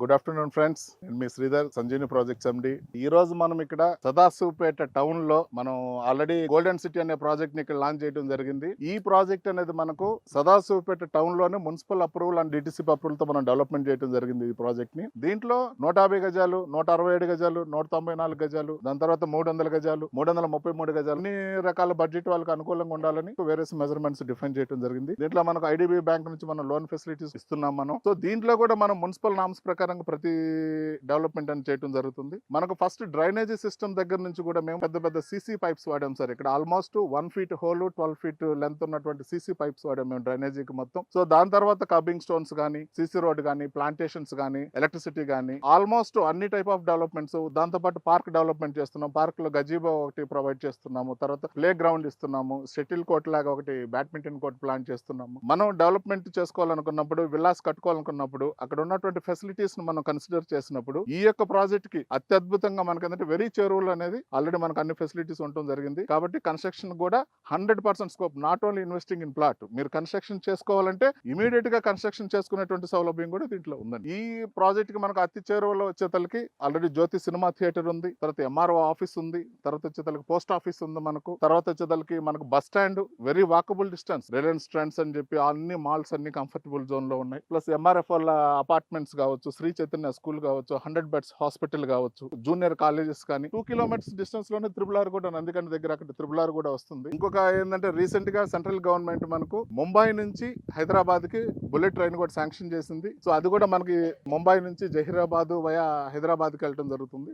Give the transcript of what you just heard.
Good afternoon friends. నేను మీ Sridhar, Sanjeevini projects ఎండి. ఈ రోజు మనం ఇక్కడ సదాశివపేట టౌన్ లో మనం ఆల్రెడీ గోల్డెన్ సిటీ అనే ప్రాజెక్ట్ ని ఇక్కడ లాంచ్ చేయడం జరిగింది. ఈ ప్రాజెక్ట్ అనేది మనకు సదాశివపేట టౌన్ లోనే municipal approval and DTCP approval తో మనం డెవలప్మెంట్ చేయడం జరిగింది. ఈ ప్రాజెక్ట్ ని దీంట్లో 150 గజాలు, 167 గజాలు, 194 గజాలు, దాని తర్వాత 300 గజాలు, 333 గజాలు, అన్ని రకాల బడ్జెట్ వాళ్ళకి అనుకూలంగా ఉండాలని వేరియస్ మెజర్మెంట్స్ డిఫైన్ చేయడం జరిగింది. దీంట్లో మనకు ఐడిబి బ్యాంక్ నుంచి మనం లోన్ ఫెసిలిటీస్ ఇస్తున్నాం మనం. సో దీంట్లో కూడా మనం మున్సిపల్ నామ్స్ ప్రకారంగా ప్రతి డెవలప్మెంట్ అని చేయడం జరుగుతుంది. మనకు ఫస్ట్ డ్రైనేజీ సిస్టమ్ దగ్గర నుంచి కూడా మేము పెద్ద పెద్ద సీసీ పైప్స్ వాడాం సార్. ఇక్కడ almost 1 feet whole, 12 feet length ఉన్నటువంటి సీసీ పైప్స్ వాడాం మేము డ్రైనేజీకి మొత్తం. సో దాని తర్వాత కబింగ్ స్టోన్స్ గానీ, సీసీ రోడ్ గానీ, ప్లాంటేషన్స్ గానీ, ఎలక్ట్రిసిటీ గానీ, ఆల్మోస్ట్ అన్ని టైప్ ఆఫ్ డెవలప్మెంట్స్. దాంతో పాటు పార్క్ డెవలప్మెంట్ చేస్తున్నాం. పార్క్ లో గజీబో ఒకటి ప్రొవైడ్ చేస్తున్నాము. తర్వాత ప్లే గ్రౌండ్ ఇస్తున్నాము. షటిల్ కోర్ట్ లాగా ఒకటి బ్యాడ్మింటన్ కోర్ట్ ప్లాన్ చేస్తున్నాము. మనం డెవలప్మెంట్ చేసుకోవాలనుకున్నప్పుడు, విల్లాస్ కట్టుకోవాలనుకున్నప్పుడు, అక్కడ ఉన్నటువంటి ఫెసిలిటీస్ ను మనం కన్సిడర్ చేసినప్పుడు ఈ యొక్క ప్రాజెక్ట్ కి అత్యద్భుతంగా మనకి ఏంటంటే వెరీ చేరువలు అనేది ఆల్రెడీ మనకు అన్ని ఫెసిలిటీస్ ఉండటం జరిగింది. కాబట్టి కన్స్ట్రక్షన్ కూడా 100% scope. Not only investing in plot, మీరు కన్స్ట్రక్షన్ చేసుకోవాలంటే ఇమీడియట్ గా కన్స్ట్రక్షన్ చేసుకునేటువంటి సౌలభ్యం కూడా దీంట్లో ఉందండి. ఈ ప్రాజెక్ట్ కి మనకు అతి చేరువలో వచ్చేతలకి ఆల్రెడీ జ్యోతి సినిమా థియేటర్ ఉంది, తర్వాత ఎంఆర్ఓ ఆఫీస్ ఉంది, తర్వాత వచ్చేతలకి పోస్ట్ ఆఫీస్ ఉంది మనకు, తర్వాత వచ్చేతలకి మనకు bus stand, very walkable distance, Reliance trends అని చెప్పి అన్ని మాల్స్ అన్ని కంఫర్టబుల్ జోన్ లో ఉన్నాయి. ప్లస్ ఎంఆర్ఎఫ్ వాళ్ళ అపార్ట్మెంట్స్ కావచ్చు, శ్రీ చైతన్య స్కూల్ కావచ్చు, 100 beds హాస్పిటల్ కావచ్చు, జూనియర్ కాలేజెస్ కానీ 2 kilometers డిస్టెన్స్ లోనే త్రిపుల్ కూడా నందికండి దగ్గర అక్కడ త్రిపుల్ కూడా వస్తుంది. ఇంకొక ఏంటంటే రీసెంట్ గా సెంట్రల్ గవర్నమెంట్ మనకు ముంబై నుంచి హైదరాబాద్ కి బుల్లెట్ ట్రైన్ కూడా శాంక్షన్ చేసింది. సో అది కూడా మనకి ముంబై నుంచి జహీరాబాద్ వయా హైదరాబాద్ కి వెళ్ళడం జరుగుతుంది.